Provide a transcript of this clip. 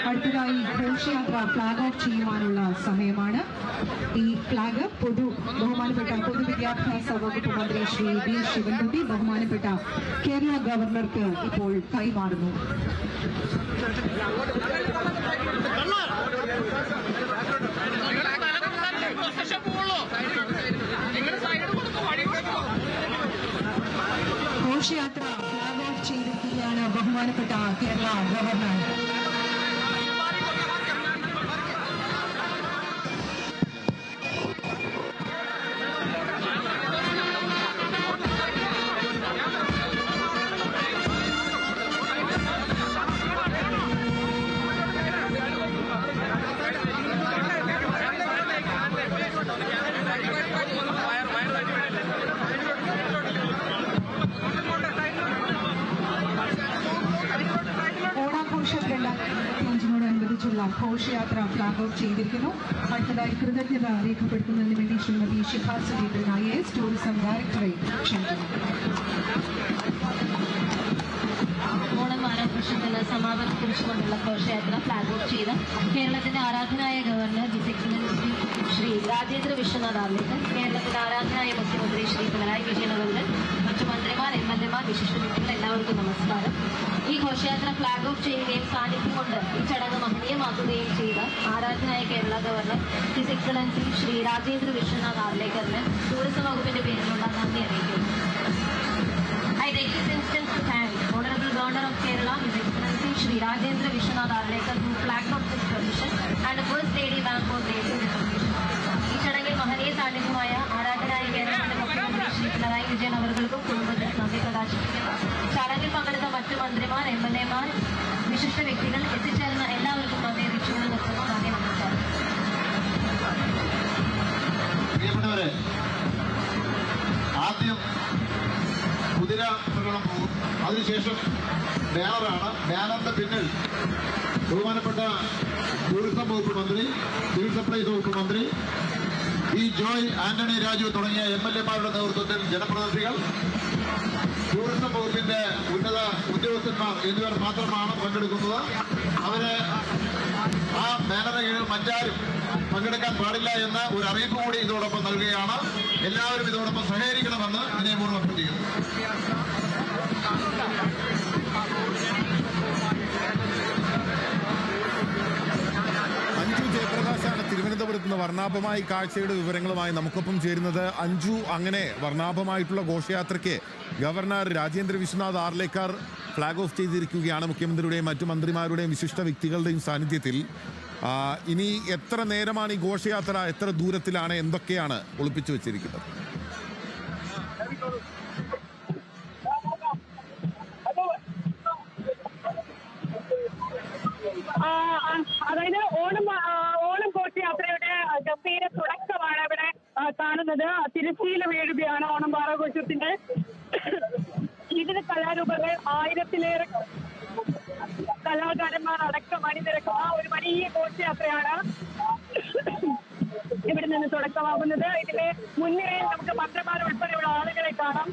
അടുത്തതായി ഘോഷയാത്ര flag off ചെയ്യുവാനുള്ള സമയമാണ്. ഈ ഫ്ലാഗ് ബഹുമാനപ്പെട്ട പൊതുവിദ്യാഭ്യാസ വകുപ്പ് മന്ത്രി ശ്രീ വി ശിവൻകുട്ടി ബഹുമാനപ്പെട്ട കേരള ഗവർണർക്ക് ഇപ്പോൾ കൈമാറുന്നു. ഘോഷയാത്ര ഫ്ലാഗ് ഓഫ് ചെയ്തിരിക്കുകയാണ് ബഹുമാനപ്പെട്ട കേരള ഗവർണർ. ഘോഷയാത്ര ഫ്ലാഗ് ഓഫ് ചെയ്തിരിക്കുന്നു. അടുത്തതായി കൃതജ്ഞത രേഖപ്പെടുത്തുന്നതിന് വേണ്ടി ശ്രീമതി ശിഖ സുരേന്ദ്രൻ IAS ടൂറിസം ഡയറക്ടറെ ക്ഷണിക്കുന്നു. ഓണം ആഘോഷത്തിന് സമാപനം കുറിച്ചുകൊണ്ടുള്ള ഘോഷയാത്ര ഫ്ലാഗ് ഓഫ് ചെയ്ത് കേരളത്തിന്റെ ആരാധനായ governor his excellency Shri Rajendra Vishwanath Arlekar, കേരളത്തിന്റെ ആരാധനായ മുഖ്യമന്ത്രി ശ്രീ പിണറായി വിജയൻ അവர்கள், മറ്റു മന്ത്രിമാർ, MLA-മാർ, വിശിഷ്ട വ്യക്തികൾ എല്ലാവർക്കും നമസ്കാരം. ഈ ഘോഷയാത്ര ഫ്ലാഗ് ഓഫ് ചെയ്യുകയും സാന്നിധ്യം കൊണ്ട് ഈ ചടങ്ങ് മഹനീയമാക്കുകയും ചെയ്ത ആരാധനായ Kerala governor his excellency Shri Rajendra Vishwanath ആർലേക്കറിന് ടൂറിസം വകുപ്പിന്റെ പേരിലുള്ള നന്ദി അറിയിക്കുന്നു. I take this instance to thank Honorable Governor of Kerala, His Excellency Shri Rajendra Vishwanath Arlekar, who flagged off this tradition, and the First Lady Ma'am for raising this occasion. ഈ ചടങ്ങിൽ മഹനീയ സാന്നിധ്യമായ ആരാധനായ കേരളത്തിന്റെ മുഖ്യമന്ത്രി ശ്രീ പിണറായി വിജയൻ അവർക്കും കുടുംബത്തിന് നന്ദി പ്രകാശിപ്പിക്കുന്നു. ചടങ്ങിൽ പങ്കെടുത്ത മറ്റു മന്ത്രിമാർ, MLA-മാർ, വിശിഷ്ട വ്യക്തികൾ, എത്തിച്ചേർന്ന എല്ലാവർക്കും നന്ദി അറിയിച്ചുകൊണ്ട് നിർത്തുന്നു. നന്ദി, നമസ്കാരം. ആദ്യം കുതിര പ്രകടനം പോകും, അതിനുശേഷം ബാനറാണ്. ബാനറിന്റെ പിന്നിൽ ബഹുമാനപ്പെട്ട ടൂറിസം വകുപ്പ് മന്ത്രി, സിവിൽ സപ്ലൈസ് വകുപ്പ് മന്ത്രി ജോയ് ആന്റണി രാജു തുടങ്ങിയ MLA-മാരുടെ നേതൃത്വത്തിൽ ജനപ്രതിനിധികൾ, ടൂറിസം വകുപ്പിന്റെ ഉന്നത ഉദ്യോഗസ്ഥന്മാർ എന്നിവർ മാത്രമാണ് പങ്കെടുക്കുന്നത്. അവരെ ആ ബാനറിന് കീഴിൽ മറ്റാരും പങ്കെടുക്കാൻ പാടില്ല എന്ന ഒരു അറിയിപ്പ് കൂടി ഇതോടൊപ്പം നൽകുകയാണ്. എല്ലാവരും ഇതോടൊപ്പം സഹകരിക്കണമെന്ന് വിനയപൂർവ്വം അഭ്യർത്ഥിക്കുന്നു. അഞ്ജു ജയപ്രകാശാണ് തിരുവനന്തപുരത്ത് നിന്ന് വർണ്ണാഭമായി കാഴ്ചയുടെ വിവരങ്ങളുമായി നമുക്കൊപ്പം ചേരുന്നത്. അഞ്ജു, അങ്ങനെ വർണ്ണാഭമായിട്ടുള്ള ഘോഷയാത്രയ്ക്ക് governor Rajendra Vishwanath Arlekar flag off ചെയ്തിരിക്കുകയാണ് മുഖ്യമന്ത്രിയുടെയും മറ്റു മന്ത്രിമാരുടെയും വിശിഷ്ട വ്യക്തികളുടെയും സാന്നിധ്യത്തിൽ. ഇനി എത്ര നേരമാണ് ഈ ഘോഷയാത്ര, എത്ര ദൂരത്തിലാണ്, എന്തൊക്കെയാണ് ഒളിപ്പിച്ചു വെച്ചിരിക്കുന്നത്? അതായത് ഓണം ഘോഷയാത്രയുടെ ഗംഭീര തുടക്കമാണ് ഇവിടെ കാണുന്നത്. തിരശ്ശീല വീഴുകയാണ് ഓണം ആഘോഷത്തിന്റെ. ഇതിന് കലാരൂപങ്ങൾ 1000-ലേറെ കലാകാരന്മാർ അടക്കം അണിനിരക്കുന്ന ഒരു വലിയ ഘോഷയാത്രയാണ് ഇവിടെ നിന്ന് തുടക്കമാകുന്നത്. ഇതിന്റെ മുൻനിരയിൽ നമുക്ക് മന്ത്രിമാർ ഉൾപ്പെടെയുള്ള ആളുകളെ കാണാം.